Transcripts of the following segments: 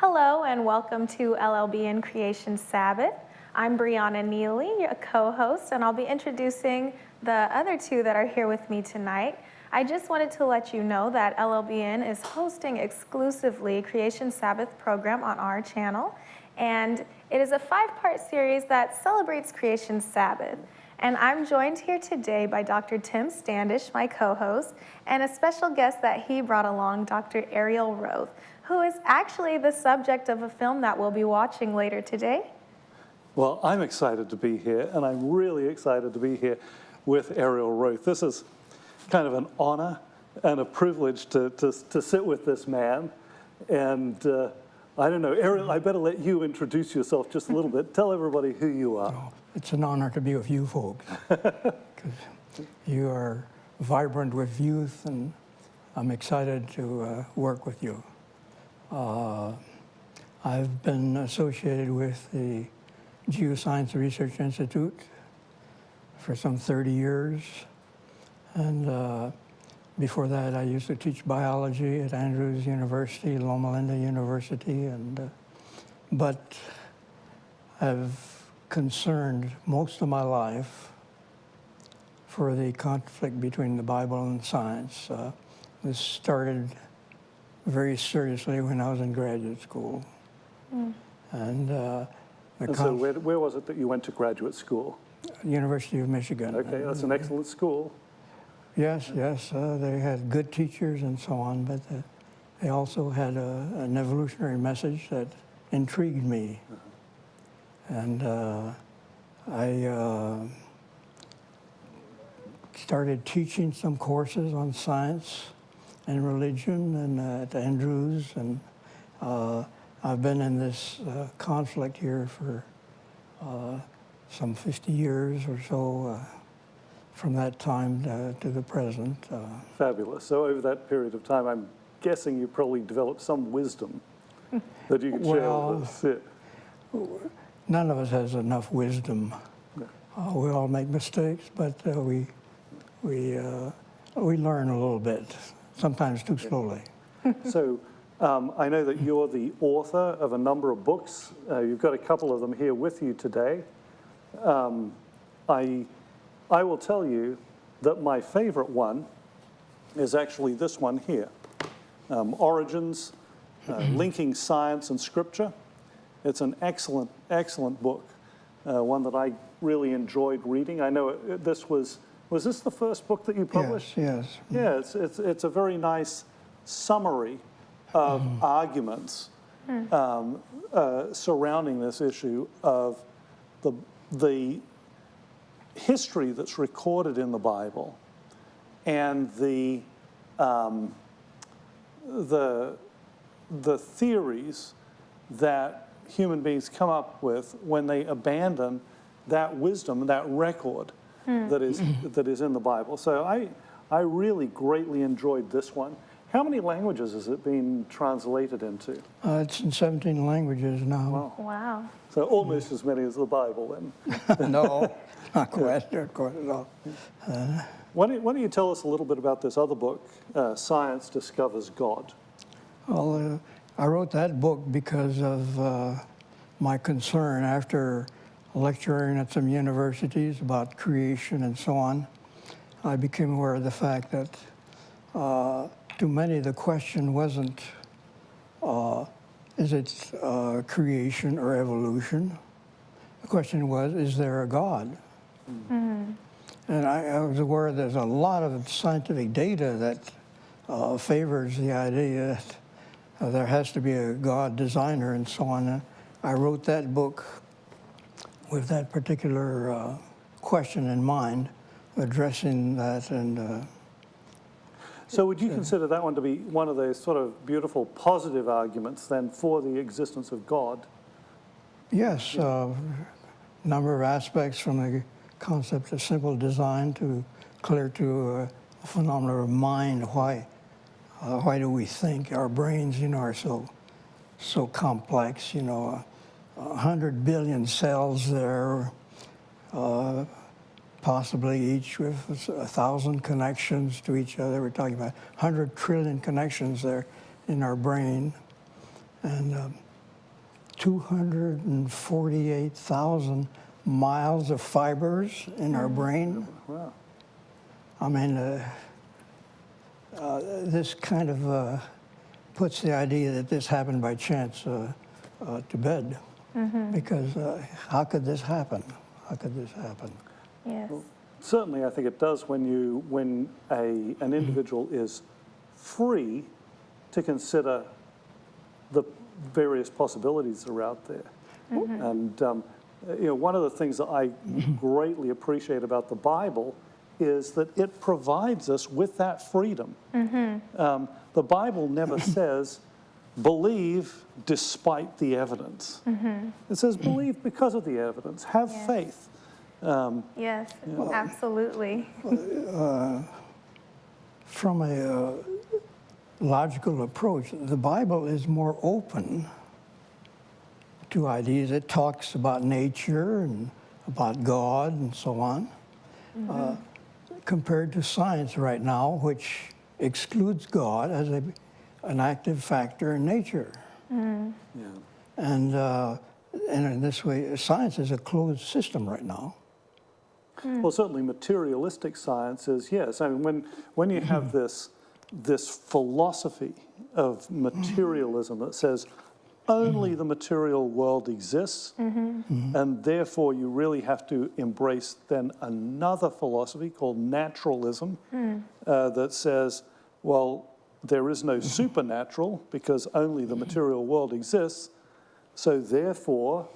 Hello and welcome to LLBN Creation Sabbath. I'm Briana Nealey, a co-host, and I'll be introducing the other two that are here with me tonight. I just wanted to let you know that LLBN is hosting exclusively Creation Sabbath program on our channel, and it is a 5-part series that celebrates Creation Sabbath. And I'm joined here today by Dr. Tim Standish, my co-host, and a special guest that he brought along, Dr. Ariel Roth, who is actually the subject of a film that we'll be watching later today. Well, I'm excited to be here, and I'm really excited to be here with Ariel Roth. This is kind of an honor and a privilege to sit with this man. And I don't know, Ariel, I better let you introduce yourself just a little bit. Tell everybody who you are. Oh, it's an honor to be with you folks, because you are vibrant with youth, and I'm excited to work with you. I've been associated with the Geoscience Research Institute for some 30 years, and before that I used to teach biology at Andrews University, Loma Linda University, and but I've concerned most of my life for the conflict between the Bible and science. This started very seriously when I was in graduate school. And so where was it that you went to graduate school? University of Michigan. Okay, that's an excellent school. Yes, yes. They had good teachers and so on, but they also had an evolutionary message that intrigued me. And I started teaching some courses on science and religion and at Andrews, and I've been in this conflict here for some 50 years or so, from that time to the present. Fabulous. So over that period of time, I'm guessing you probably developed some wisdom that you could share with us. Yeah. None of us has enough wisdom. We all make mistakes, but we learn a little bit. Sometimes too slowly. So I know that you're the author of a number of books. You've got a couple of them here with you today. I will tell you that my favorite one is actually this one here, Origins, Linking Science and Scripture. It's an excellent, excellent book, one that I really enjoyed reading. I know this was this the first book that you published? Yes, yes. Yeah, it's a very nice summary of arguments surrounding this issue of the history that's recorded in the Bible and the theories that human beings come up with when they abandon that wisdom, that record that is in the Bible. So I really greatly enjoyed this one. How many languages has it been translated into? It's in 17 languages now. Wow. So almost as many as the Bible then. No, not quite at all. Why don't you tell us a little bit about this other book, Science Discovers God? Well, I wrote that book because of my concern after lecturing at some universities about creation and so on. I became aware of the fact that to many the question wasn't, is it creation or evolution? The question was, is there a God? Mm-hmm. And I was aware there's a lot of scientific data that favors the idea that there has to be a God designer and so on. I wrote that book with that particular question in mind, addressing that. And so would you consider that one to be one of those sort of beautiful positive arguments then for the existence of God? Yes, number of aspects from the concept of simple design to clear to a phenomenon of mind. Why do we think? Our brains, are so complex. 100 billion cells there, possibly each with 1,000 connections to each other. We're talking about 100 trillion connections there in our brain. And 248,000 miles of fibers in our brain. Wow. I mean, this kind of puts the idea that this happened by chance to bed. Because how could this happen? How could this happen? Yes. Certainly, I think it does when an individual is free to consider the various possibilities that are out there. And one of the things that I greatly appreciate about the Bible is that it provides us with that freedom. The Bible never says, believe despite the evidence. It says, believe because of the evidence. Have faith. Yes, absolutely. From a logical approach, the Bible is more open to ideas. It talks about nature and about God and so on, compared to science right now, which excludes God as an active factor in nature. And in this way, science is a closed system right now. Well, certainly materialistic science is, yes. I mean, when you have this philosophy of materialism that says only the material world exists, and therefore you really have to embrace then another philosophy called naturalism that says, well, there is no supernatural because only the material world exists, so therefore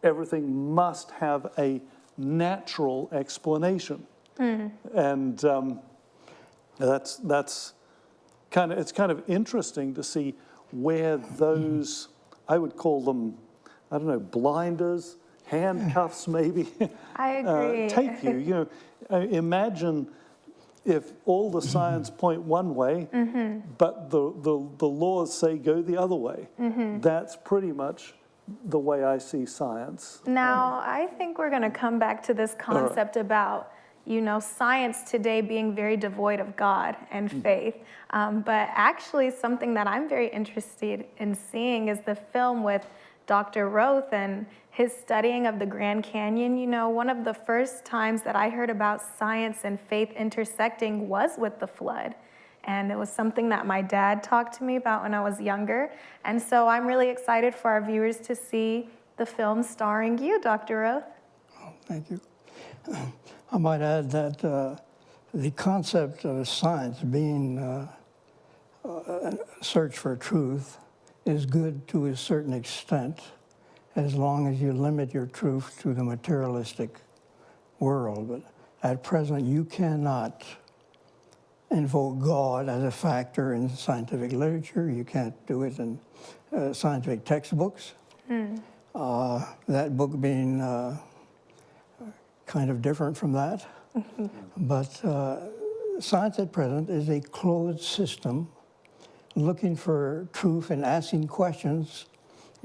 everything must have a natural explanation. And that's kind of interesting to see where those, I would call them, I don't know, blinders, handcuffs maybe, I agree. take you. You know, imagine if all the science point one way, but the laws say go the other way. That's pretty much the way I see science. Now, I think we're going to come back to this concept about, science today being very devoid of God and faith. But actually, something that I'm very interested in seeing is the film with Dr. Roth and his studying of the Grand Canyon. One of the first times that I heard about science and faith intersecting was with the flood. And it was something that my dad talked to me about when I was younger. And so I'm really excited for our viewers to see the film starring you, Dr. Roth. Oh, thank you. I might add that the concept of science being a search for truth is good to a certain extent, as long as you limit your truth to the materialistic world. But at present, you cannot invoke God as a factor in scientific literature. You can't do it in scientific textbooks. That book being kind of different from that. But science at present is a closed system looking for truth and asking questions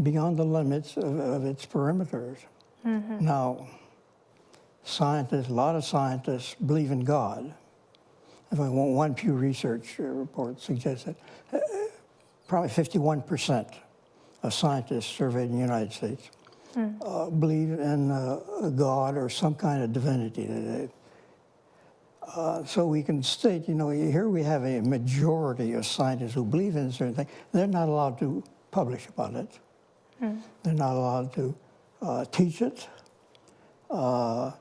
beyond the limits of its perimeters. Now, a lot of scientists believe in God. If I want one Pew Research report suggests that probably 51% of scientists surveyed in the United States believe in a God or some kind of divinity. So we can state, here we have a majority of scientists who believe in a certain thing. They're not allowed to publish about it. They're not allowed to teach it. But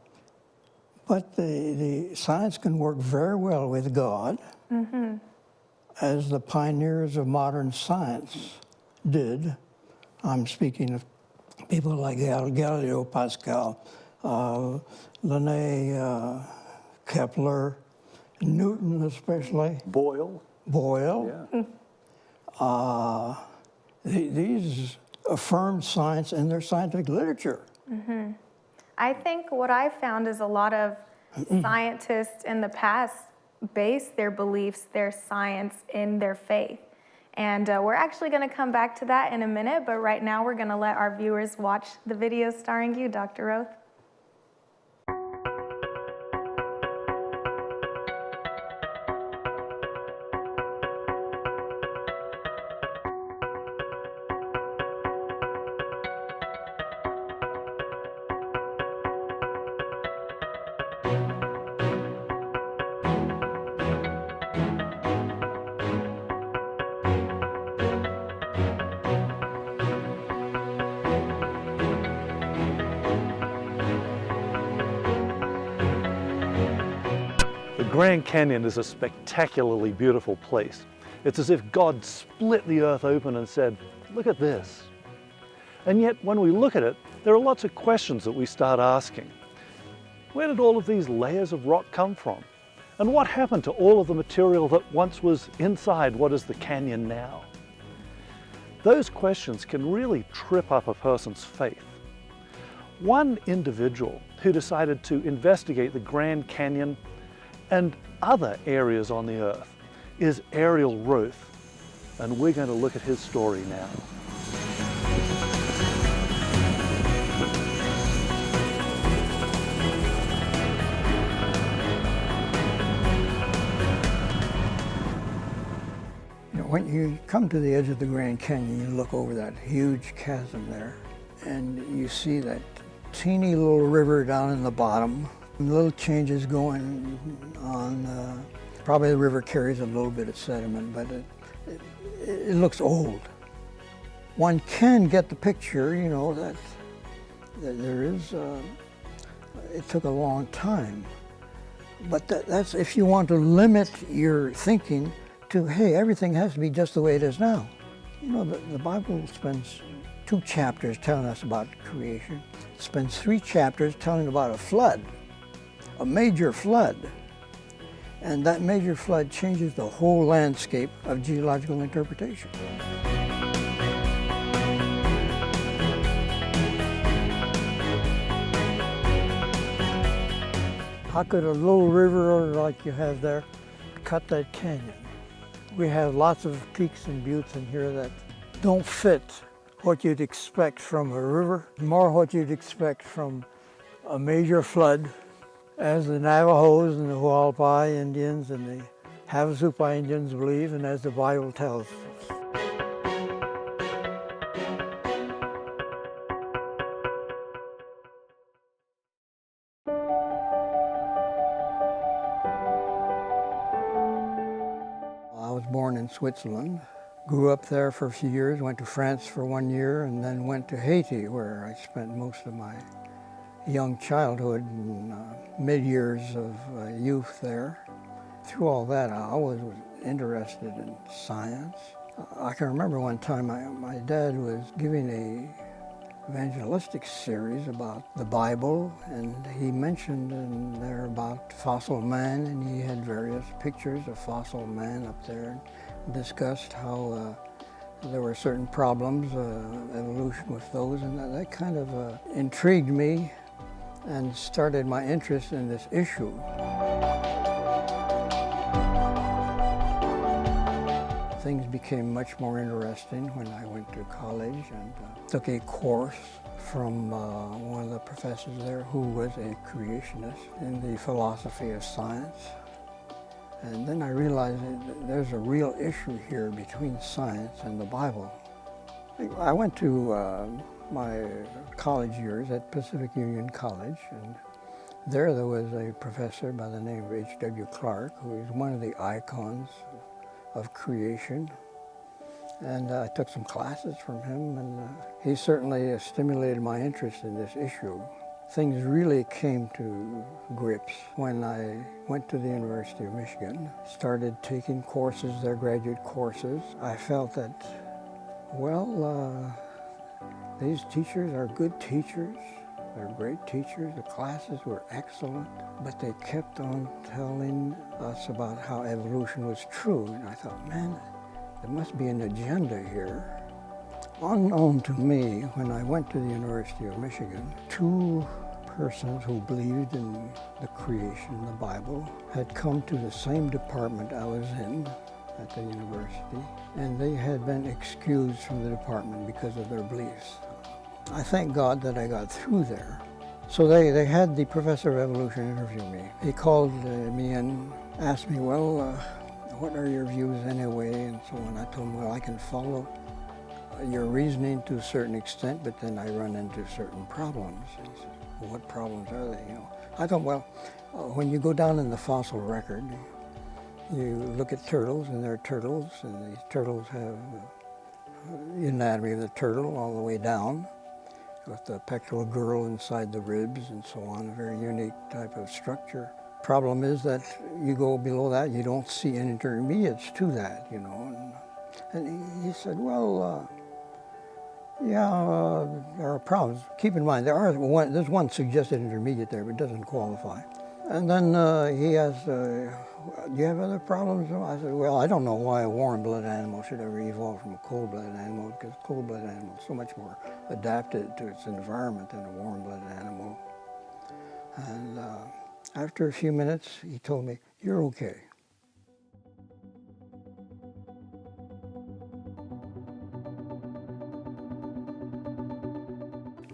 the science can work very well with God, as the pioneers of modern science did. I'm speaking of people like Galileo, Pascal, Linné, Kepler, Newton especially. Boyle. Yeah. These affirmed science in their scientific literature. I think what I found is a lot of scientists in the past base their beliefs, their science, in their faith. And we're actually going to come back to that in a minute, but right now we're going to let our viewers watch the video starring you, Dr. Roth. Grand Canyon is a spectacularly beautiful place. It's as if God split the earth open and said, look at this. And yet, when we look at it, there are lots of questions that we start asking. Where did all of these layers of rock come from? And what happened to all of the material that once was inside what is the canyon now? Those questions can really trip up a person's faith. One individual who decided to investigate the Grand Canyon and other areas on the earth is Ariel Roth, and we're going to look at his story now. When you come to the edge of the Grand Canyon, you look over that huge chasm there, and you see that teeny little river down in the bottom. Little changes going on. Probably the river carries a little bit of sediment, but it looks old. One can get the picture, you know, that there is, it took a long time. But that's if you want to limit your thinking to, hey, everything has to be just the way it is now. You know, the Bible spends 2 chapters telling us about creation. It spends 3 chapters telling about a flood, a major flood. And that major flood changes the whole landscape of geological interpretation. How could a little river like you have there cut that canyon? We have lots of peaks and buttes in here that don't fit what you'd expect from a river, more what you'd expect from a major flood, as the Navajos and the Hualpai Indians and the Havasupai Indians believe, and as the Bible tells us. I was born in Switzerland, grew up there for a few years, went to France for 1 year, and then went to Haiti, where I spent most of my young childhood and mid-years of youth there. Through all that, I always was interested in science. I can remember one time my dad was giving a evangelistic series about the Bible, and he mentioned in there about fossil man, and he had various pictures of fossil man up there, and discussed how there were certain problems, evolution with those, and that kind of intrigued me and started my interest in this issue. Things became much more interesting when I went to college and took a course from one of the professors there who was a creationist in the philosophy of science. And then I realized that there's a real issue here between science and the Bible. I went to my college years at Pacific Union College, and there was a professor by the name of H.W. Clark, who is one of the icons of creation. And I took some classes from him, and he certainly stimulated my interest in this issue. Things really came to grips when I went to the University of Michigan, started taking courses there, graduate courses. I felt that, well, these teachers are good teachers. They're great teachers. The classes were excellent, but they kept on telling us about how evolution was true. And I thought, man, there must be an agenda here. Unknown to me, when I went to the University of Michigan, 2 persons who believed in the creation, the Bible, had come to the same department I was in at the university, and they had been excused from the department because of their beliefs. I thank God that I got through there. So they had the professor of evolution interview me. He called me and asked me, well, what are your views anyway, and so on. I told him, well, I can follow your reasoning to a certain extent, but then I run into certain problems. And he said, well, what problems are they? I thought, well, when you go down in the fossil record, you look at turtles, and there are turtles, and these turtles have the anatomy of the turtle all the way down, with the pectoral girdle inside the ribs and so on, a very unique type of structure. Problem is that you go below that, you don't see any intermediates to that, you know. And he said, well, yeah, there are problems. Keep in mind, there's one suggested intermediate there, but it doesn't qualify. And then he asked, do you have other problems? I said, well, I don't know why a warm-blooded animal should ever evolve from a cold-blooded animal, because a cold-blooded animal is so much more adapted to its environment than a warm-blooded animal. And after a few minutes, he told me, you're okay.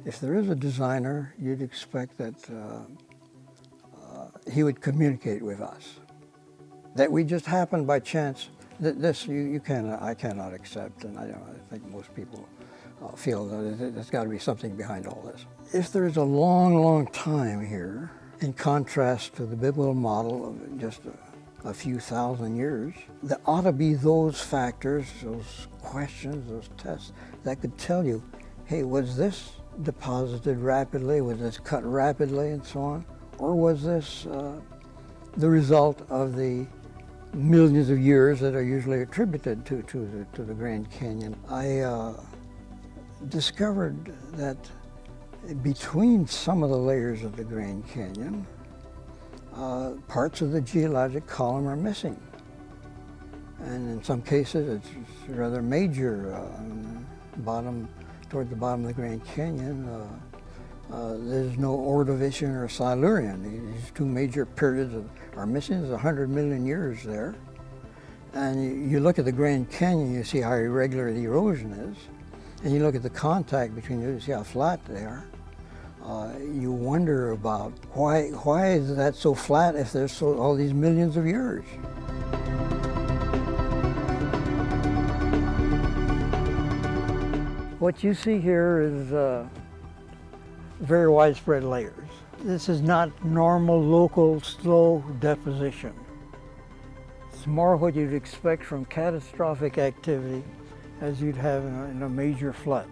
If there is a designer, you'd expect that he would communicate with us. That we just happened by chance, this I cannot accept, and I think most people feel that there's got to be something behind all this. If there's a long, long time here, in contrast to the biblical model of just a few thousand years, there ought to be those factors, those questions, those tests that could tell you, hey, was this deposited rapidly, was this cut rapidly, and so on? Or was this the result of the millions of years that are usually attributed to the Grand Canyon? I discovered that between some of the layers of the Grand Canyon, parts of the geologic column are missing. And in some cases, it's rather major. Toward the bottom of the Grand Canyon, there's no Ordovician or Silurian. These two major periods are missing. There's 100 million years there. And you look at the Grand Canyon, you see how irregular the erosion is. And you look at the contact between them, you see how flat they are. You wonder about why is that so flat if there's all these millions of years? What you see here is very widespread layers. This is not normal, local, slow deposition. It's more what you'd expect from catastrophic activity as you'd have in a major flood.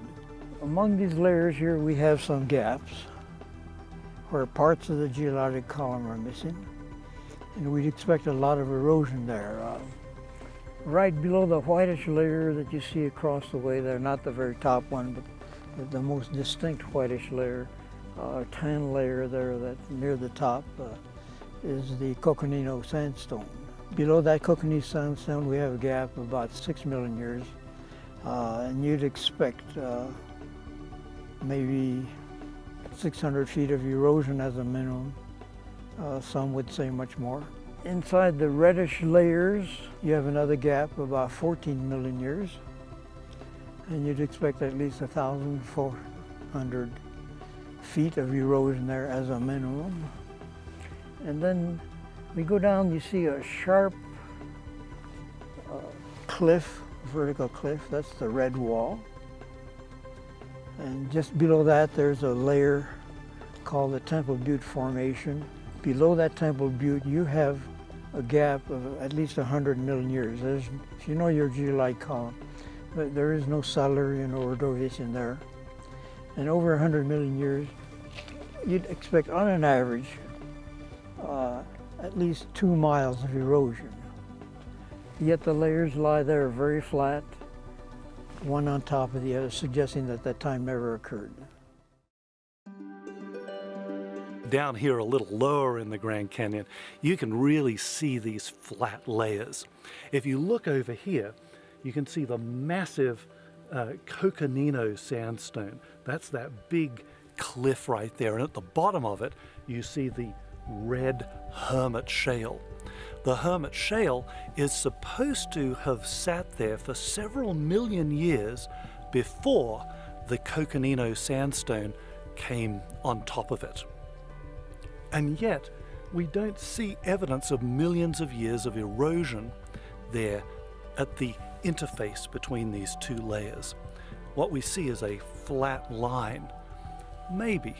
Among these layers here, we have some gaps where parts of the geologic column are missing, and we'd expect a lot of erosion there. Right below the whitish layer that you see across the way there, not the very top one, but the most distinct whitish layer, tan layer there that's near the top, is the Coconino sandstone. Below that Coconino sandstone, we have a gap of about 6 million years, and you'd expect maybe 600 feet of erosion as a minimum. Some would say much more. Inside the reddish layers, you have another gap of about 14 million years, and you'd expect at least 1,400 feet of erosion there as a minimum. And then we go down, you see a sharp cliff, vertical cliff, that's the red wall. And just below that, there's a layer called the Temple Butte Formation. Below that Temple Butte, you have a gap of at least 100 million years. If you know your geolite column, there is no Silurian or Ordovician there. And over 100 million years, you'd expect on an average at least 2 miles of erosion. Yet the layers lie there very flat, one on top of the other, suggesting that that time never occurred. Down here a little lower in the Grand Canyon, you can really see these flat layers. If you look over here, you can see the massive Coconino sandstone. That's that big cliff right there, and at the bottom of it, you see the red Hermit Shale. The Hermit Shale is supposed to have sat there for several million years before the Coconino sandstone came on top of it. And yet, we don't see evidence of millions of years of erosion there at the interface between these two layers. What we see is a flat line. Maybe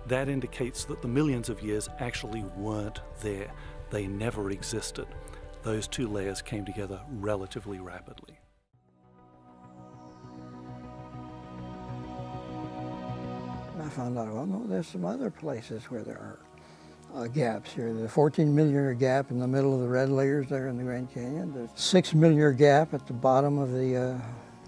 that indicates that the millions of years actually weren't there. They never existed. Those two layers came together relatively rapidly. I found out, well, no, there's some other places where there are gaps here. There's a 14 million year gap in the middle of the red layers there in the Grand Canyon. There's a 6 million year gap at the bottom of the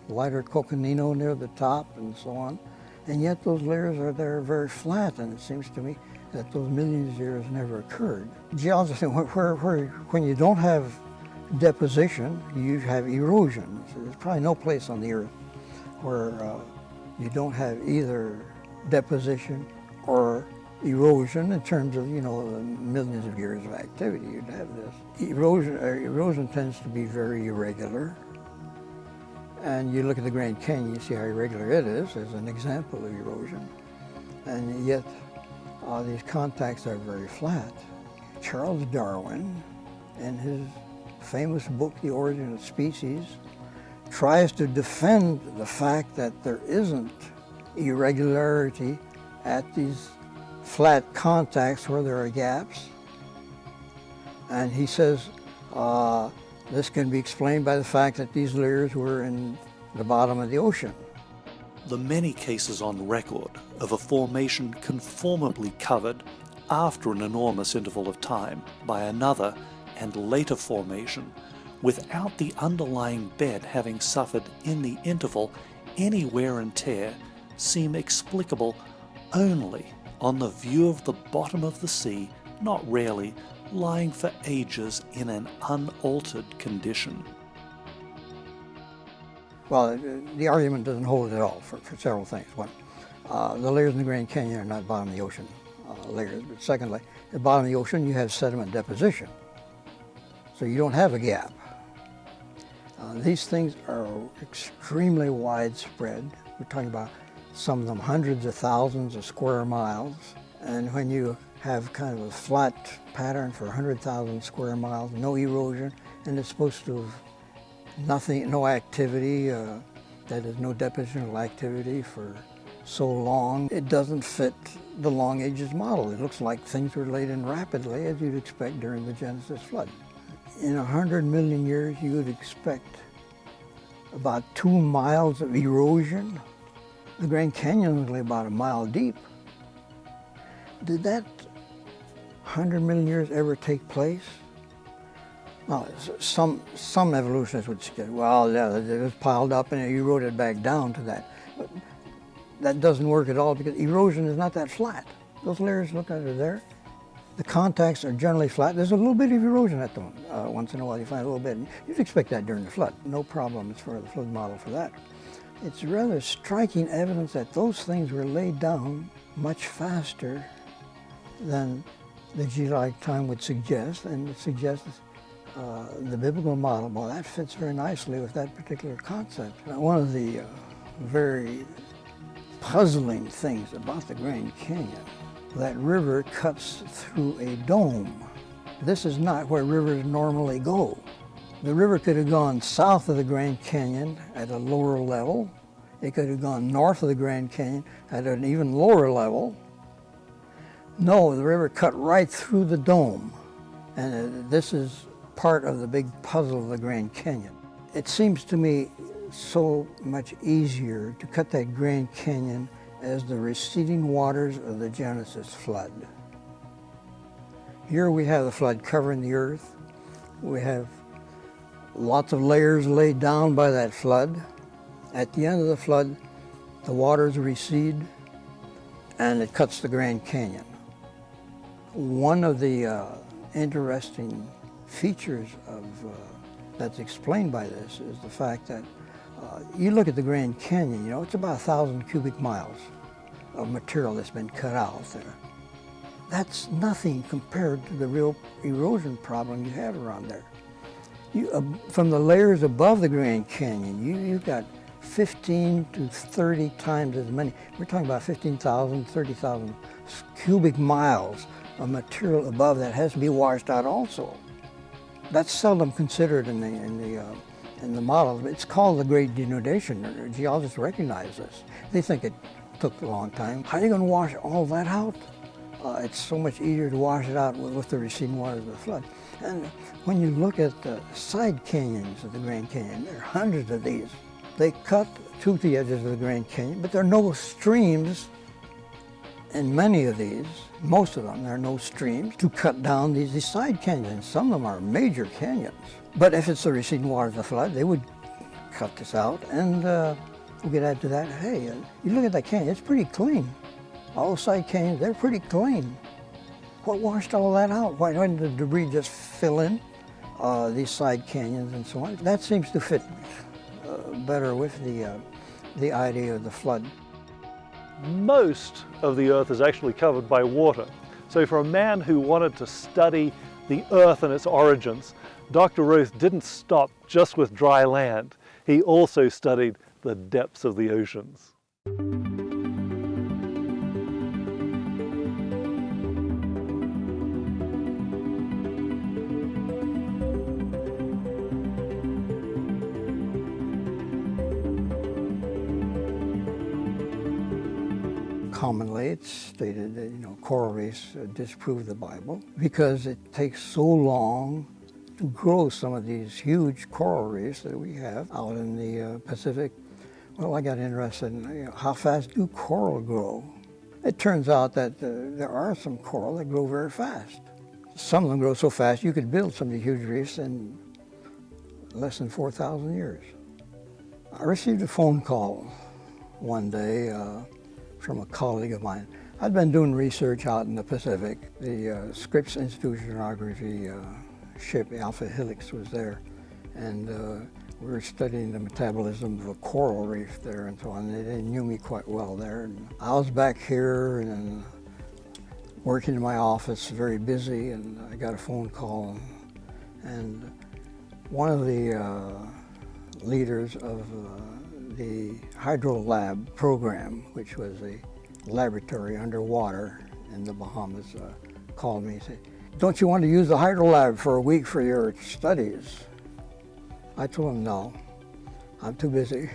lighter coconino near the top and so on. And yet those layers are there very flat, and it seems to me that those millions of years never occurred. Geologists think when you don't have deposition, you have erosion. So there's probably no place on the Earth where you don't have either deposition or erosion in terms of, you know, millions of years of activity. You'd have this. Erosion tends to be very irregular. And you look at the Grand Canyon, you see how irregular it is as an example of erosion. And yet, these contacts are very flat. Charles Darwin, in his famous book, The Origin of Species, tries to defend the fact that there isn't irregularity at these flat contacts where there are gaps. And he says, this can be explained by the fact that these layers were in the bottom of the ocean. The many cases on record of a formation conformably covered after an enormous interval of time by another and later formation without the underlying bed having suffered in the interval any wear and tear seem explicable only on the view of the bottom of the sea, not rarely lying for ages in an unaltered condition. Well, the argument doesn't hold at all for several things. One, the layers in the Grand Canyon are not bottom of the ocean layers. But secondly, at the bottom of the ocean, you have sediment deposition. So you don't have a gap. These things are extremely widespread. We're talking about some of them hundreds of thousands of square miles. And when you have kind of a flat pattern for 100,000 square miles, no erosion, and it's supposed to have nothing, no activity, that is no depositional activity for so long, it doesn't fit the long ages model. It looks like things were laid in rapidly, as you'd expect during the Genesis flood. In 100 million years, you would expect about 2 miles of erosion. The Grand Canyon is only about a mile deep. Did that 100 million years ever take place? Well, some evolutionists would suggest, well, yeah, it was piled up and it eroded back down to that. But that doesn't work at all because erosion is not that flat. Those layers, look at it there. The contacts are generally flat. There's a little bit of erosion at them. Once in a while you find a little bit. You'd expect that during the flood. No problem as far as the flood model for that. It's rather striking evidence that those things were laid down much faster than the geologic time would suggest, and it suggests the biblical model. Well, that fits very nicely with that particular concept. Now, one of the very puzzling things about the Grand Canyon, that river cuts through a dome. This is not where rivers normally go. The river could have gone south of the Grand Canyon at a lower level. It could have gone north of the Grand Canyon at an even lower level. No, the river cut right through the dome. And this is part of the big puzzle of the Grand Canyon. It seems to me so much easier to cut that Grand Canyon as the receding waters of the Genesis flood. Here we have the flood covering the earth. We have lots of layers laid down by that flood. At the end of the flood, the waters recede and it cuts the Grand Canyon. One of the interesting features of that's explained by this is the fact that you look at the Grand Canyon, you know, it's about 1,000 cubic miles of material that's been cut out there. That's nothing compared to the real erosion problem you have around there. From the layers above the Grand Canyon, you've got 15 to 30 times as many. We're talking about 15,000, 30,000 cubic miles of material above that has to be washed out also. That's seldom considered in the models. It's called the Great Denudation. Geologists recognize this. They think it took a long time. How are you going to wash all that out? It's so much easier to wash it out with the receding waters of the flood. And when you look at the side canyons of the Grand Canyon, there are hundreds of these. They cut to the edges of the Grand Canyon, but there are no streams In many of these, most of them, there are no streams to cut down these side canyons. Some of them are major canyons. But if it's the receding water of the flood, they would cut this out, and we could add to that, hey, you look at that canyon, it's pretty clean. All those side canyons, they're pretty clean. What washed all that out? Why didn't the debris just fill in these side canyons and so on? That seems to fit better with the idea of the flood. Most of the Earth is actually covered by water. So for a man who wanted to study the Earth and its origins, Dr. Roth didn't stop just with dry land. He also studied the depths of the oceans. Commonly, it's stated that coral reefs disprove the Bible because it takes so long to grow some of these huge coral reefs that we have out in the Pacific. Well, I got interested in how fast do coral grow. It turns out that there are some coral that grow very fast. Some of them grow so fast you could build some of the huge reefs in less than 4,000 years. I received a phone call one day from a colleague of mine. I'd been doing research out in the Pacific. The Scripps Institute of Oceanography ship, Alpha Helix, was there, and we were studying the metabolism of a coral reef there and so on. They knew me quite well there. And I was back here and working in my office, very busy, and I got a phone call, and one of the leaders of the Hydro Lab program, which was a laboratory underwater in the Bahamas, called me and said, "Don't you want to use the Hydro Lab for a week for your studies?" I told him, "No, I'm too busy."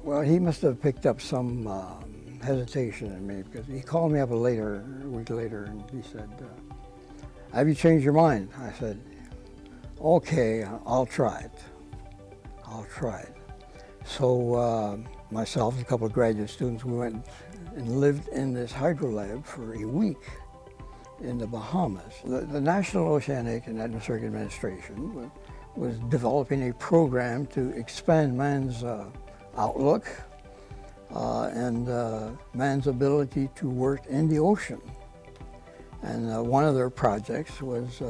Well, he must have picked up some hesitation in me, because he called me up a week later, and he said, "Have you changed your mind?" I said, "Okay, I'll try it. I'll try it." So myself and a couple of graduate students, we went and lived in this hydro lab for a week in the Bahamas. The National Oceanic and Atmospheric Administration was developing a program to expand man's outlook and man's ability to work in the ocean. And one of their projects was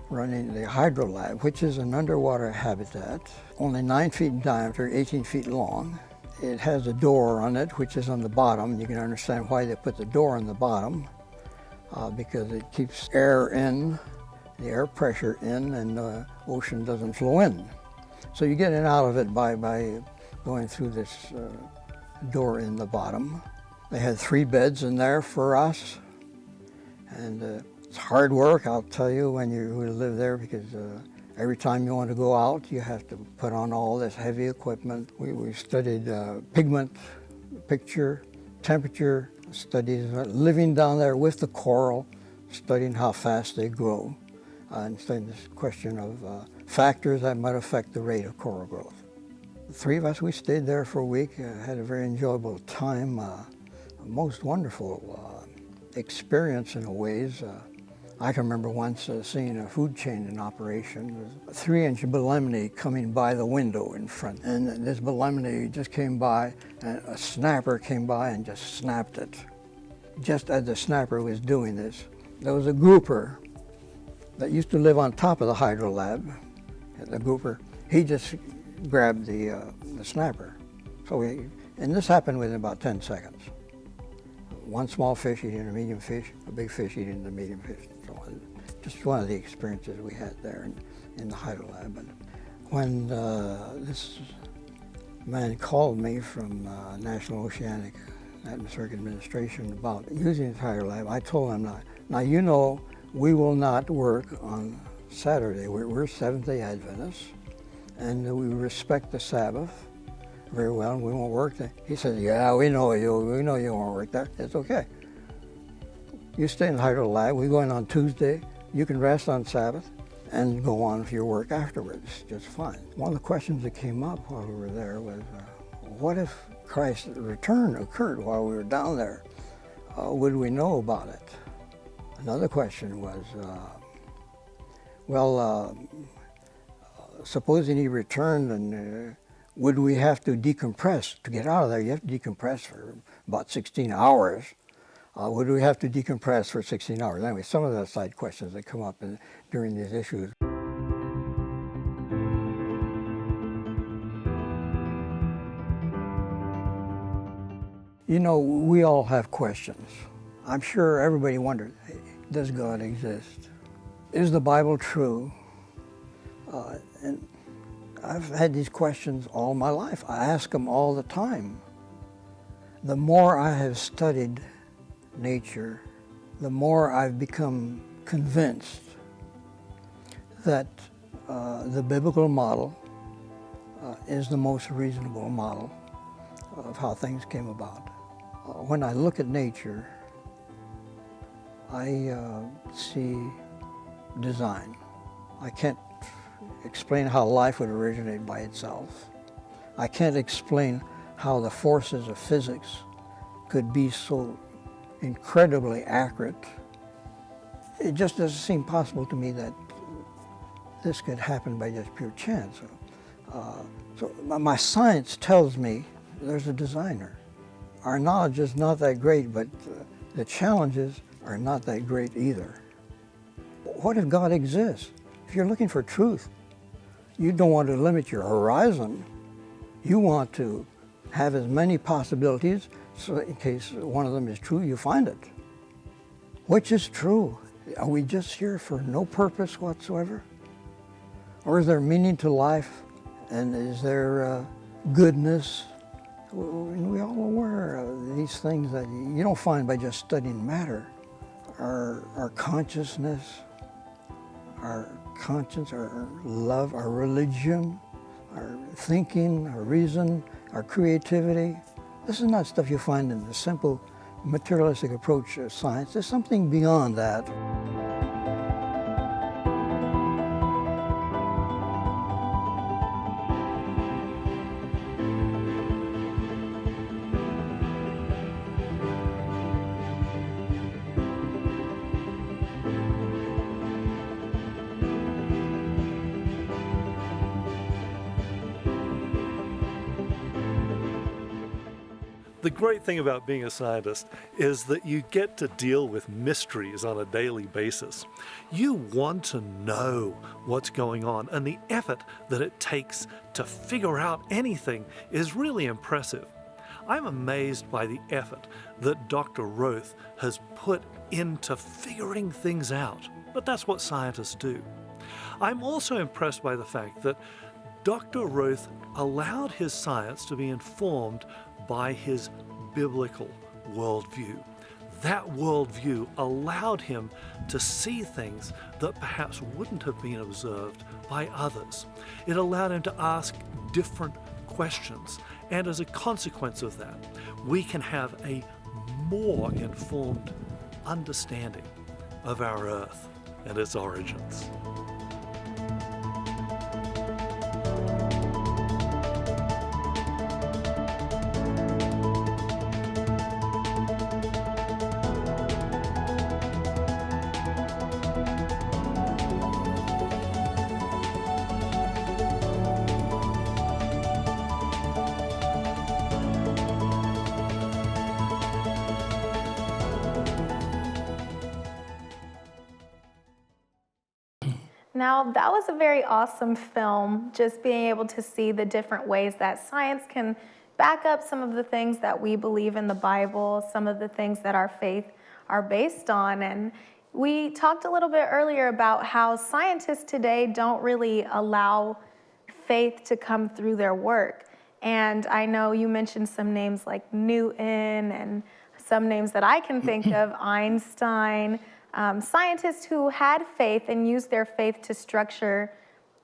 running the Hydro Lab, which is an underwater habitat, only 9 feet in diameter, 18 feet long. It has a door on it, which is on the bottom. You can understand why they put the door on the bottom, because it keeps air in, the air pressure in, and the ocean doesn't flow in. So you get in and out of it by going through this door in the bottom. They had 3 beds in there for us, and it's hard work, I'll tell you, when you live there, because every time you want to go out, you have to put on all this heavy equipment. We studied pigment, picture, temperature, studies living down there with the coral, studying how fast they grow, and studying this question of factors that might affect the rate of coral growth. The 3 of us, we stayed there for a week, had a very enjoyable time, a most wonderful experience in a ways. I can remember once seeing a food chain in operation. There was a 3-inch anemone coming by the window in front. And this anemone just came by, and a snapper came by and just snapped it. Just as the snapper was doing this, there was a grouper that used to live on top of the Hydro Lab. The grouper, he just grabbed the snapper. And this happened within about 10 seconds. One small fish eating a medium fish, a big fish eating the medium fish. Just one of the experiences we had there in the Hydro Lab. And when this man called me from National Oceanic Atmospheric Administration about using the Hydro Lab, I told him, now we will not work on Saturday. We're Seventh-day Adventists, and we respect the Sabbath very well, and we won't work there. He said, "Yeah, we know you won't work there. It's okay. You stay in the Hydro Lab. We go in on Tuesday. You can rest on Sabbath and go on with your work afterwards, just fine." One of the questions that came up while we were there was, what if Christ's return occurred while we were down there? would we know about it? Another question was, supposing he returned, and would we have to decompress to get out of there? You have to decompress for about 16 hours. Would we have to decompress for 16 hours? Anyway, some of the side questions that come up during these issues. You know, we all have questions. I'm sure everybody wonders, does God exist? Is the Bible true? And I've had these questions all my life. I ask them all the time. The more I have studied nature, the more I've become convinced that the biblical model is the most reasonable model of how things came about. When I look at nature, I see design. I can't explain how life would originate by itself. I can't explain how the forces of physics could be so incredibly accurate. It just doesn't seem possible to me that this could happen by just pure chance. So my science tells me there's a designer. Our knowledge is not that great, but the challenges are not that great either. What if God exists? If you're looking for truth, you don't want to limit your horizon. You want to have as many possibilities, so in case one of them is true, you find it. Which is true? Are we just here for no purpose whatsoever? Or is there meaning to life? And is there goodness? We all aware of these things that you don't find by just studying matter. Our consciousness, our conscience, our love, our religion, our thinking, our reason, our creativity. This is not stuff you find in the simple materialistic approach of science. There's something beyond that. The great thing about being a scientist is that you get to deal with mysteries on a daily basis. You want to know what's going on, and the effort that it takes to figure out anything is really impressive. I'm amazed by the effort that Dr. Roth has put into figuring things out, but that's what scientists do. I'm also impressed by the fact that Dr. Roth allowed his science to be informed by his biblical worldview. That worldview allowed him to see things that perhaps wouldn't have been observed by others. It allowed him to ask different questions, and as a consequence of that, we can have a more informed understanding of our Earth and its origins. Now, that was a very awesome film, just being able to see the different ways that science can back up some of the things that we believe in the Bible, some of the things that our faith are based on. And we talked a little bit earlier about how scientists today don't really allow faith to come through their work. And I know you mentioned some names like Newton and some names that I can think of, Einstein, scientists who had faith and used their faith to structure,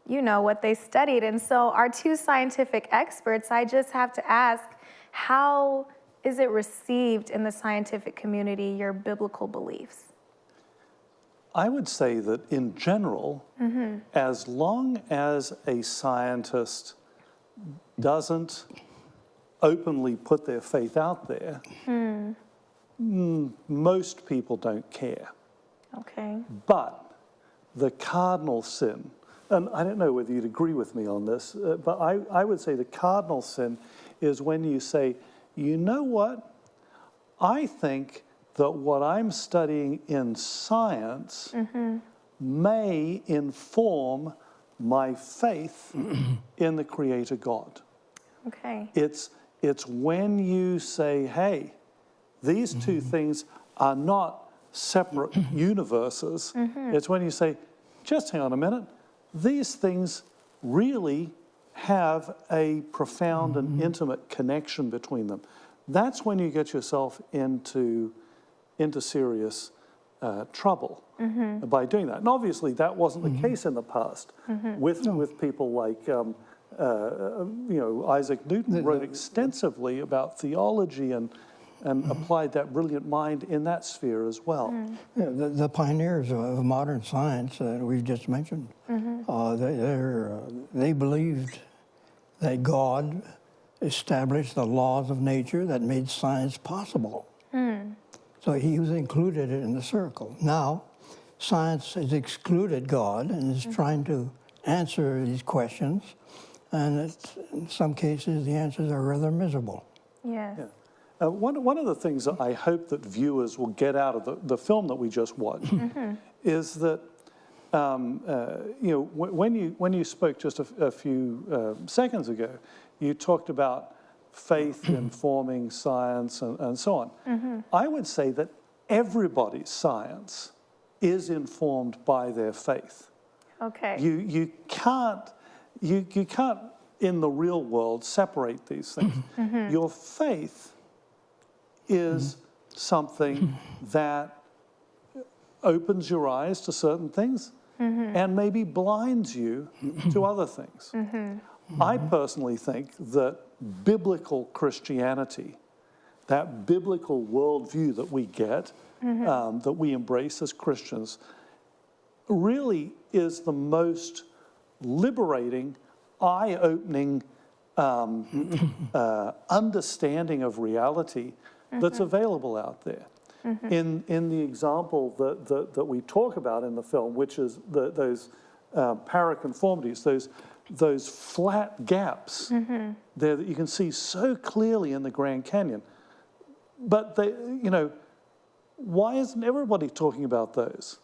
what they studied. And so our two scientific experts, I just have to ask, how is it received in the scientific community, your biblical beliefs? I would say that in general, as long as a scientist doesn't openly put their faith out there, most people don't care. Okay. But the cardinal sin, and I don't know whether you'd agree with me on this, but I would say the cardinal sin is when you say, you know what, I think that what I'm studying in science may inform my faith in the Creator God. Okay. It's when you say, hey, these two things are not separate universes. It's when you say, just hang on a minute, these things really have a profound and intimate connection between them. That's when you get yourself into serious trouble by doing that. And obviously that wasn't the case in the past with people like Isaac Newton wrote extensively about theology and applied that brilliant mind in that sphere as well. Yeah, the pioneers of modern science that we've just mentioned, they believed that God established the laws of nature that made science possible. So he was included in the circle. Now, science has excluded God and is trying to answer these questions, and in some cases the answers are rather miserable. Yes. Yeah. One of the things that I hope that viewers will get out of the film that we just watched is that when you spoke just a few seconds ago, you talked about faith informing science and so on. I would say that everybody's science is informed by their faith. Okay. You can't in the real world separate these things. Your faith is something that opens your eyes to certain things and maybe blinds you to other things. I personally think that biblical Christianity, that biblical worldview that we get, that we embrace as Christians, really is the most liberating, eye-opening understanding of reality that's available out there. In the example that we talk about in the film, which is those paraconformities, those flat gaps there that you can see so clearly in the Grand Canyon. But why isn't everybody talking about those?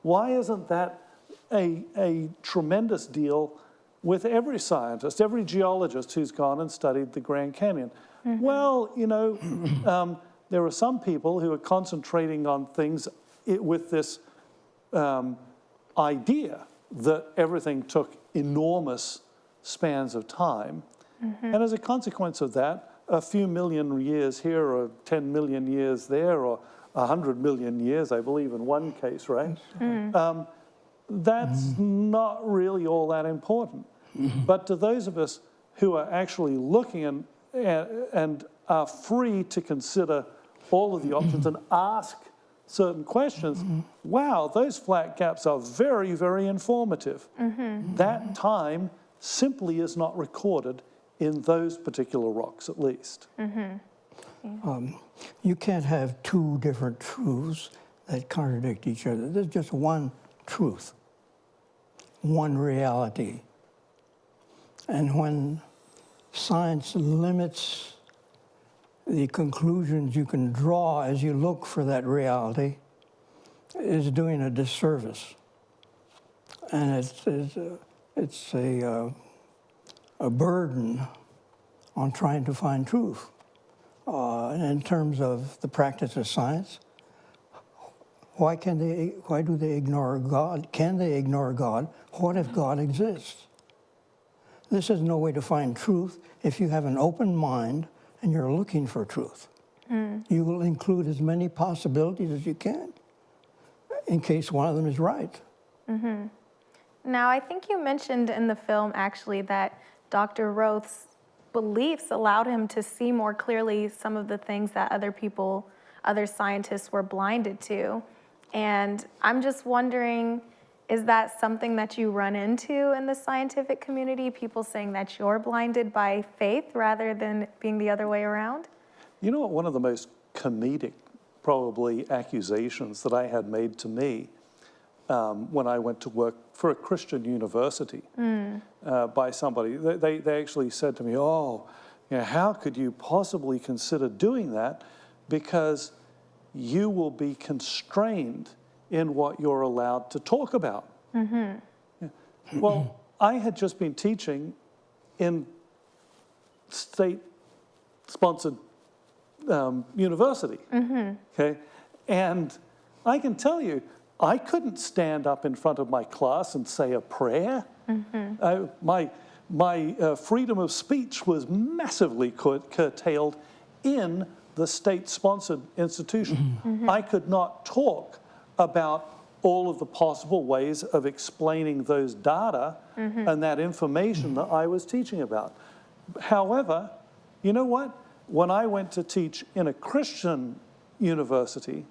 Why isn't that a tremendous deal with every scientist, every geologist who's gone and studied the Grand Canyon? Well, there are some people who are concentrating on things with this idea that everything took enormous spans of time. And as a consequence of that, a few million years here or 10 million years there or 100 million years, I believe in one case, right? That's not really all that important. But to those of us who are actually looking and are free to consider all of the options and ask certain questions, wow, those flat gaps are very, very informative. That time simply is not recorded in those particular rocks, at least. You can't have two different truths that contradict each other. There's just one truth, one reality. And when science limits the conclusions you can draw as you look for that reality, is doing a disservice. And it's a burden on trying to find truth. In terms of the practice of science, why do they ignore God? Can they ignore God? What if God exists? This is no way to find truth if you have an open mind and you're looking for truth. You will include as many possibilities as you can in case one of them is right. Now, I think you mentioned in the film actually that Dr. Roth's beliefs allowed him to see more clearly some of the things that other scientists were blinded to. And I'm just wondering, is that something that you run into in the scientific community? People saying that you're blinded by faith rather than being the other way around? You know what one of the most comedic probably accusations that I had made to me when I went to work for a Christian university by somebody. They actually said to me, "Oh, you know, how could you possibly consider doing that? Because you will be constrained in what you're allowed to talk about." Yeah. Well, I had just been teaching in state-sponsored university, okay? And I can tell you, I couldn't stand up in front of my class and say a prayer. My freedom of speech was massively curtailed in the state-sponsored institution. I could not talk about all of the possible ways of explaining those data and that information that I was teaching about. However, you know what? When I went to teach in a Christian university,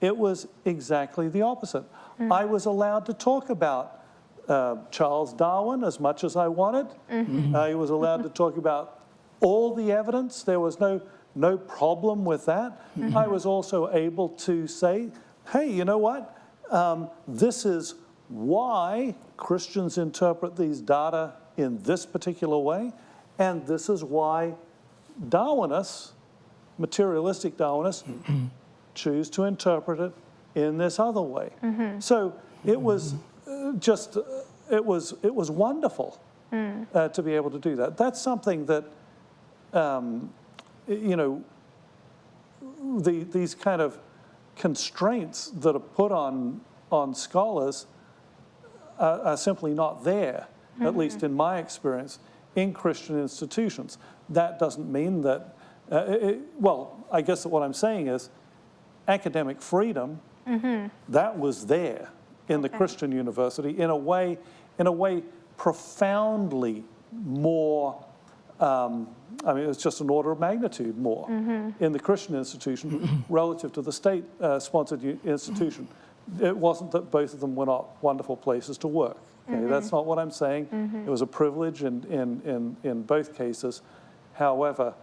it was exactly the opposite. I was allowed to talk about Charles Darwin as much as I wanted. I was allowed to talk about all the evidence. There was no problem with that. I was also able to say, hey, you know what? This is why Christians interpret these data in this particular way, and this is why Darwinists, materialistic Darwinists, choose to interpret it in this other way. So it was it was wonderful to be able to do that. That's something that you know, these kind of constraints that are put on scholars are simply not there, at least in my experience, in Christian institutions. That doesn't mean that, well, I guess that what I'm saying is academic freedom, that was there in the Christian university in a way profoundly more, I mean, it's just an order of magnitude more in the Christian institution relative to the state-sponsored institution. It wasn't that both of them were not wonderful places to work. Okay? That's not what I'm saying. It was a privilege in both cases. However,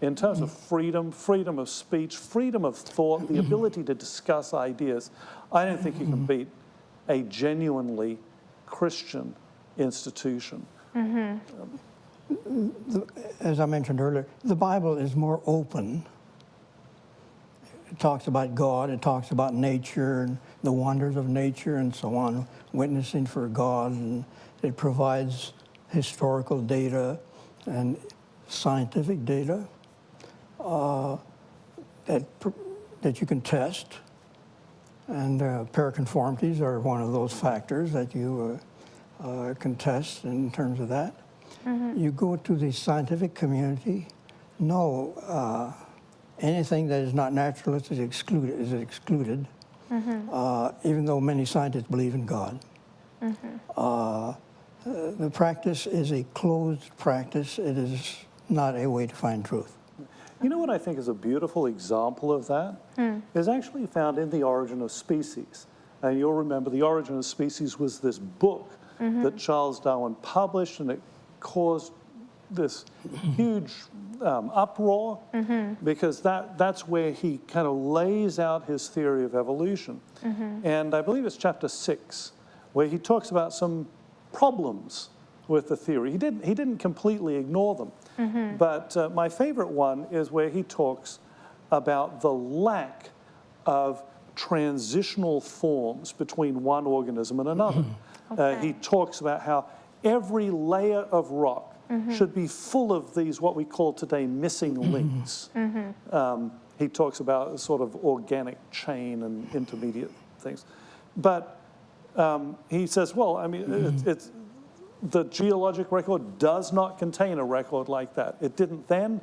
in terms of freedom of speech, freedom of thought, the ability to discuss ideas, I don't think you can beat a genuinely Christian institution. As I mentioned earlier, the Bible is more open. It talks about God, it talks about nature and the wonders of nature and so on, witnessing for God, and it provides historical data and scientific data that you can test. And paraconformities are one of those factors that you can test in terms of that. You go to the scientific community, no, anything that is not naturalist is excluded, even though many scientists believe in God. The practice is a closed practice. It is not a way to find truth. You know what I think is a beautiful example of that? Is actually found in The Origin of Species. And you'll remember The Origin of Species was this book that Charles Darwin published, and it caused this huge uproar because that's where he kind of lays out his theory of evolution. And I believe it's chapter 6 where he talks about some problems with the theory. He didn't completely ignore them. But my favorite one is where he talks about the lack of transitional forms between one organism and another. He talks about how every layer of rock should be full of these, what we call today, missing links. He talks about a sort of organic chain and intermediate things. But he says, well, I mean, it's the geologic record does not contain a record like that. It didn't then,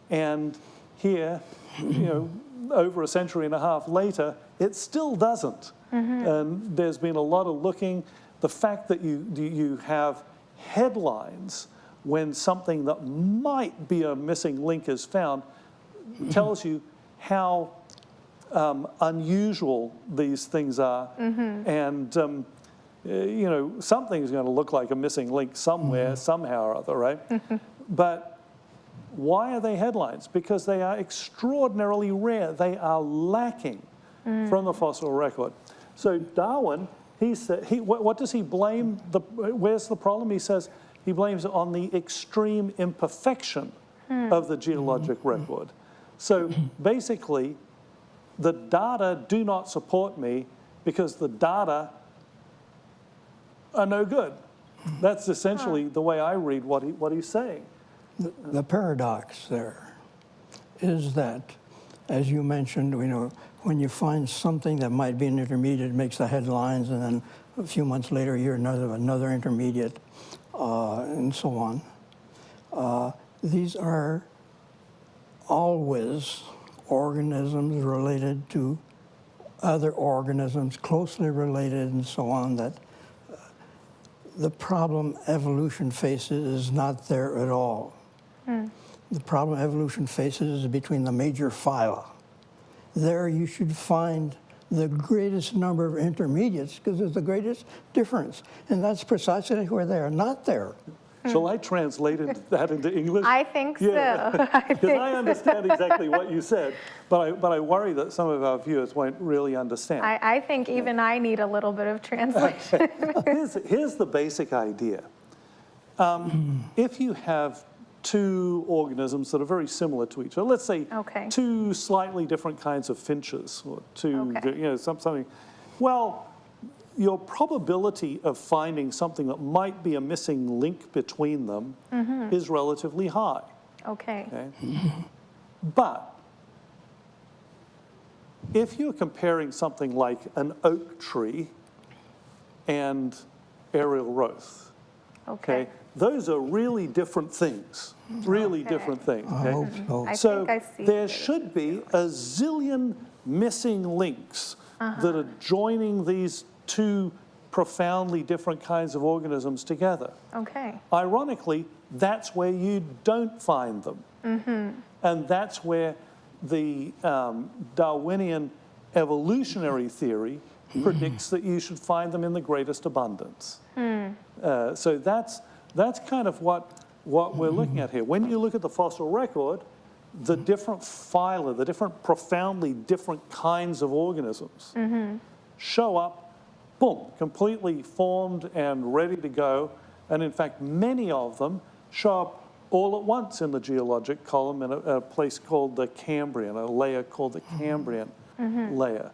and here, you know, over a century and a half later, it still doesn't. And there's been a lot of looking. The fact that you have headlines when something that might be a missing link is found tells you how unusual these things are. And you know, something's going to look like a missing link somewhere, somehow or other, right? But Why are they headlines? Because they are extraordinarily rare. They are lacking from the fossil record. So Darwin, he said, what does he blame? Where's the problem? He says he blames it on the extreme imperfection of the geologic record. So basically, the data do not support me because the data are no good. That's essentially the way I read what he's saying. The paradox there is that, as you mentioned, when you find something that might be an intermediate, it makes the headlines, and then a few months later, you're another intermediate, and so on. These are always organisms related to other organisms, closely related, and so on, that the problem evolution faces is not there at all. The problem evolution faces is between the major phyla. There you should find the greatest number of intermediates because there's the greatest difference. And that's precisely where they are not there. Shall I translate that into English? I think so. Because I understand exactly what you said, but I worry that some of our viewers won't really understand. I think even I need a little bit of translation. Here's the basic idea. If you have two organisms that are very similar to each other, let's say two slightly different kinds of finches, or two, something, well, your probability of finding something that might be a missing link between them is relatively high. Okay. But if you're comparing something like an oak tree and aerial growth, those are really different things, different things. I hope so. So think I see there it. should be a zillion missing links that are joining these two profoundly different kinds of organisms together. Okay. Ironically, that's where you don't find them. And that's where the Darwinian evolutionary theory predicts that you should find them in the greatest abundance. So that's kind of what we're looking at here. When you look at the fossil record, the different phyla, the different profoundly different kinds of organisms show up, boom, completely formed and ready to go. And in fact, many of them show up all at once in the geologic column in a place called the Cambrian, a layer called the Cambrian layer,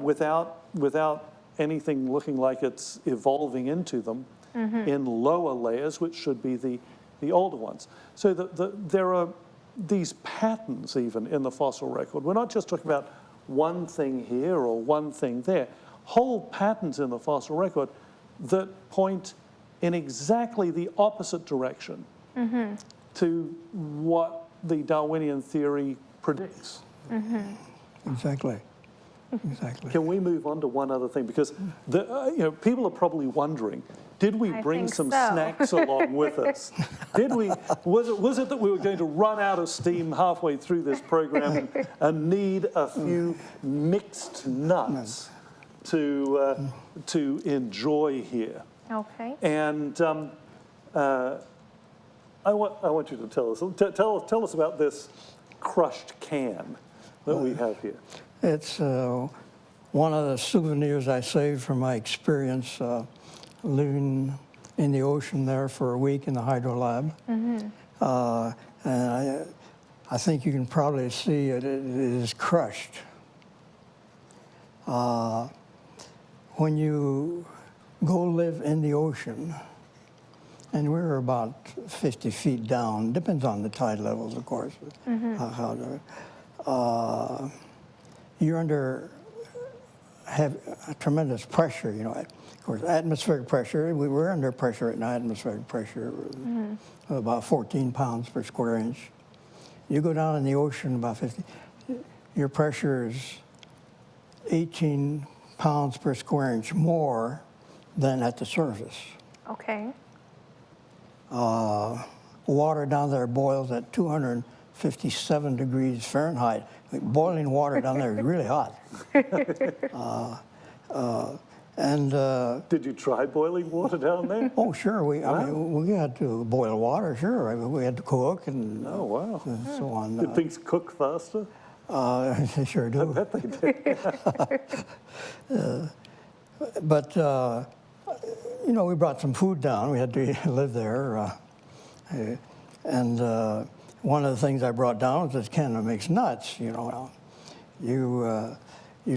without anything looking like it's evolving into them in lower layers, which should be the older ones. So there are these patterns even in the fossil record. We're not just talking about one thing here or one thing there. Whole patterns in the fossil record that point in exactly the opposite direction to what the Darwinian theory predicts. Exactly. Can we move on to one other thing? Because people are probably wondering, did we bring some snacks along with us? Was it that we were going to run out of steam halfway through this program and need a few mixed nuts to enjoy here? Okay. And I want you to tell us about this crushed can that we have here. It's one of the souvenirs I saved from my experience living in the ocean there for a week in the hydro lab. And I think you can probably see it is crushed. When you go live in the ocean, and we're about 50 feet down, depends on the tide levels, of course, you're under a tremendous pressure, of course, atmospheric pressure. We were under pressure at night, atmospheric pressure, of about 14 pounds per square inch. You go down in the ocean about 50, your pressure is 18 pounds per square inch more than at the surface. Okay. Water down there boils at 257 degrees Fahrenheit. Like boiling water down there is really hot. And Did you try boiling water down there? oh, sure, I mean, we had to boil water, sure. I mean, we had to cook and Oh, wow. so on. Did things cook faster? They sure do. I bet they did. But, you know, we brought some food down. We had to live there. And one of the things I brought down was this can of mixed nuts, you know. You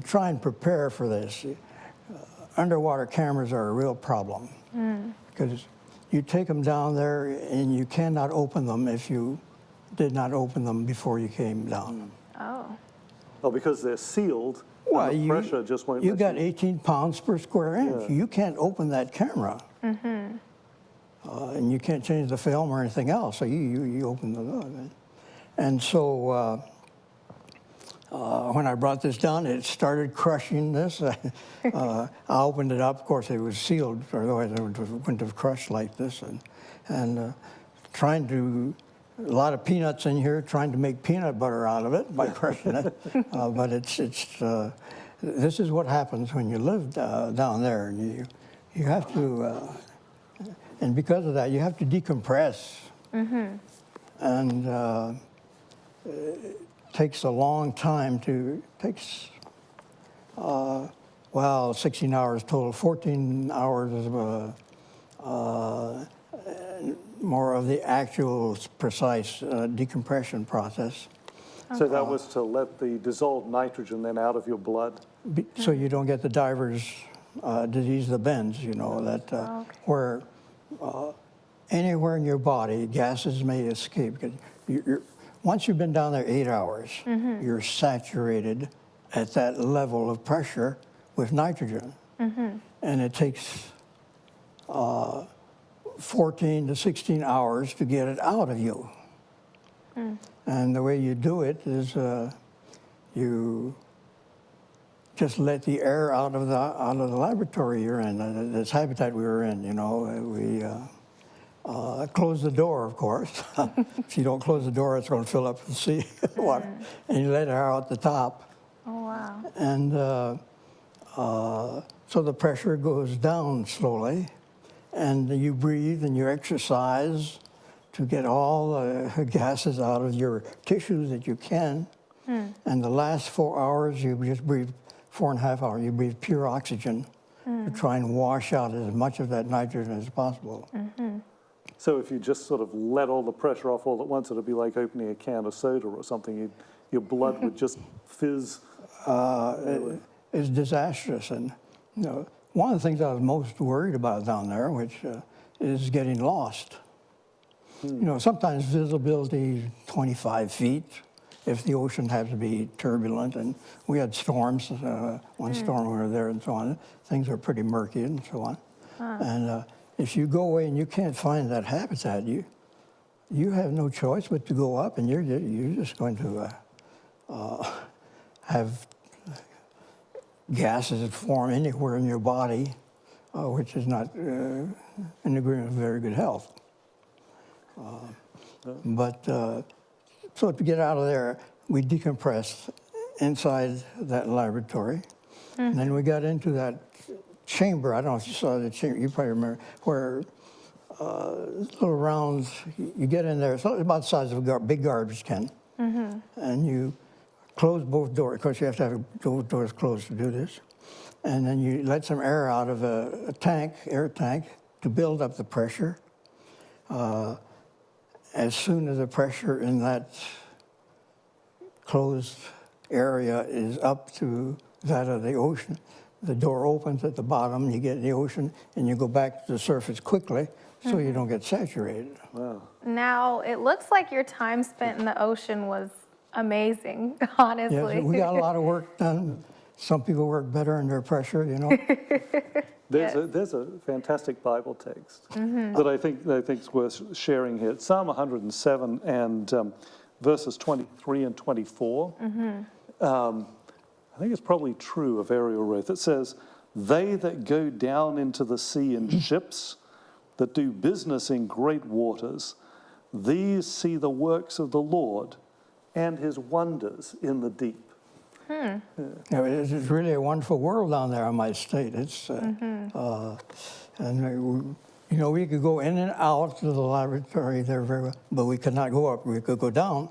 try and prepare for this. Underwater cameras are a real problem because you take them down there and you cannot open them if you did not open them before you came down. Oh. Oh, because they're sealed, Well, and the pressure just won't you let got you. 18 pounds per square inch. Yeah. You can't open that camera. And you can't change the film or anything else, so you open the door. And so when I brought this down, it started crushing this. I opened it up. Of course, it was sealed, otherwise it wouldn't have crushed like this. And trying to, a lot of peanuts in here, trying to make peanut butter out of it by crushing it. But this is what happens when you live down there. And you have to, and because of that, you have to decompress. And takes a long time takes, 16 hours total, 14 hours of more of the actual precise decompression process. So that was to let the dissolved nitrogen then out of your blood? So you don't get the diver's disease, the bends, you know, that where anywhere in your body, gases may escape. Once you've been down there 8 hours, you're saturated at that level of pressure with nitrogen. And it takes 14 to 16 hours to get it out of you. And the way you do it is you just let the air out of the laboratory you're in, this habitat we were in, you know. We close the door, of course. If you don't close the door, it's going to fill up with sea water. And you let air out the top. Oh, wow. And so the pressure goes down slowly, and you breathe and you exercise to get all the gases out of your tissues that you can. And the last 4 hours, you just breathe, 4.5 hours, you breathe pure oxygen to try and wash out as much of that nitrogen as possible. So if you just sort of let all the pressure off all at once, it would be like opening a can of soda or something. Your blood would just fizz. It's disastrous. And you know, one of the things I was most worried about down there, which is getting lost. You know, sometimes visibility 25 feet if the ocean has to be turbulent. And we had storms, one storm we were there and so on. Things were pretty murky and so on. And if you go away and you can't find that habitat, you have no choice but to go up, and you're just going to have gases that form anywhere in your body, which is not in agreement with very good health. So to get out of there, we decompressed inside that laboratory, and then we got into that chamber. I don't know if you saw the chamber. You probably remember where little rounds. You get in there. It's about the size of a big garbage can, and you close both doors. Of course, you have to have both doors closed to do this, and then you let some air out of a air tank, to build up the pressure. As soon as the pressure in that closed area is up to that of the ocean, the door opens at the bottom, you get in the ocean, and you go back to the surface quickly so you don't get saturated. Wow. Now, it looks like your time spent in the ocean was amazing, honestly. Yes, we got a lot of work done. Some people work better under pressure, you know. There's a fantastic Bible text that I think is worth sharing here. It's Psalm 107 and verses 23 and 24. I think it's probably true of aerial Ruth. It says, "They that go down into the sea in ships, that do business in great waters, these see the works of the Lord and his wonders in the deep." You know, it's really a wonderful world down there, I might state. It's, you know, we could go in and out to the laboratory there very well, but we could not go up. We could go down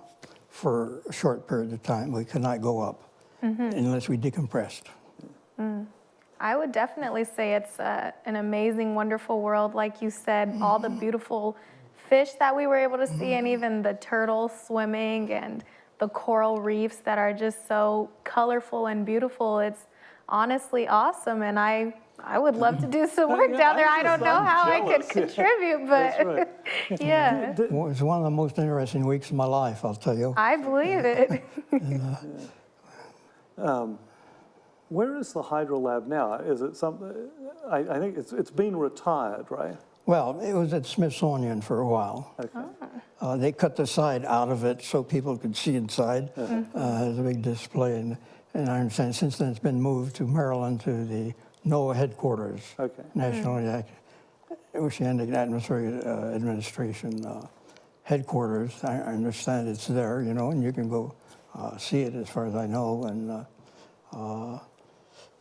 for a short period of time. We could not go up unless we decompressed. I would definitely say it's an amazing, wonderful world. Like you said, all the beautiful fish that we were able to see, and even the turtles swimming, and the coral reefs that are just so colorful and beautiful. It's honestly awesome, and I would love to do some work down there. I don't know how I could contribute, but yeah. Well, it's one of the most interesting weeks of my life, I'll tell you. I believe it. Where is the Hydro Lab now? Is it something? I think it's been retired, right? Well, it was at Smithsonian for a while. Okay. They cut the side out of it so people could see inside. There's a big display, and I understand since then it's been moved to Maryland to the NOAA headquarters, Okay. National Oceanic and Atmospheric Administration headquarters. I understand it's there, you know, and you can go see it as far as I know. And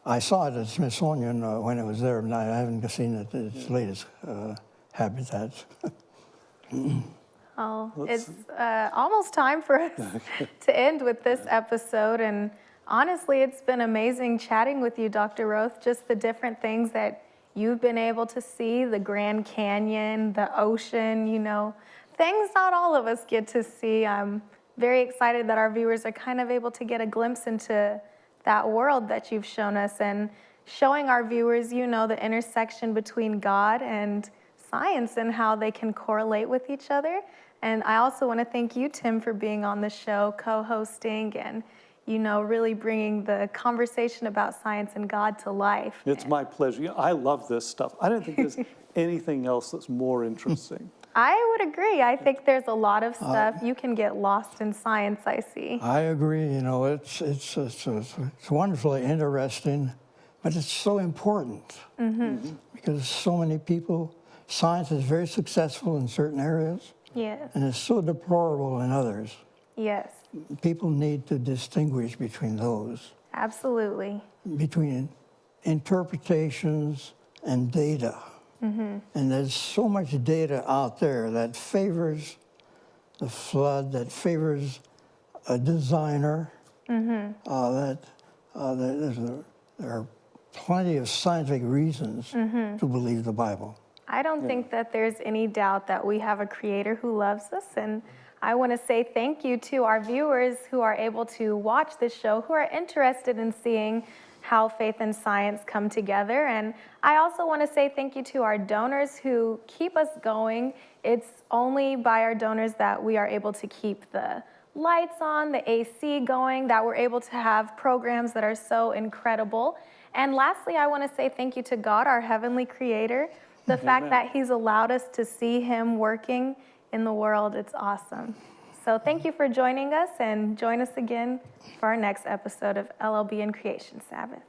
I saw it at Smithsonian when it was there, and I haven't seen it its latest habitats. Oh, it's almost time for us to end with this episode. And honestly, it's been amazing chatting with you, Dr. Roth, just the different things that you've been able to see, the Grand Canyon, the ocean, you know, things not all of us get to see. I'm very excited that our viewers are kind of able to get a glimpse into that world that you've shown us, and showing our viewers, you know, the intersection between God and science and how they can correlate with each other. And I also want to thank you, Tim, for being on the show, co-hosting, and, you know, really bringing the conversation about science and God to life. It's my pleasure. You know, I love this stuff. I don't think there's anything else that's more interesting. I would agree. I think there's a lot of stuff. You can get lost in science, I see. I agree. You know, it's wonderfully interesting, but it's so important because so many people, science is very successful in certain areas, Yes. and it's so deplorable in others. Yes. People need to distinguish between those, Absolutely. between interpretations and data. And there's so much data out there that favors the flood, that favors a designer, there are plenty of scientific reasons to believe the Bible. I don't think that there's any doubt that we have a creator who loves us. And I want to say thank you to our viewers who are able to watch this show, who are interested in seeing how faith and science come together. And I also want to say thank you to our donors who keep us going. It's only by our donors that we are able to keep the lights on, the AC going, that we're able to have programs that are so incredible. And lastly, I want to say thank you to God, our heavenly creator. The fact that he's allowed us to see him working in the world, it's awesome. So thank you for joining us, and join us again for our next episode of LLBN Creation Sabbath.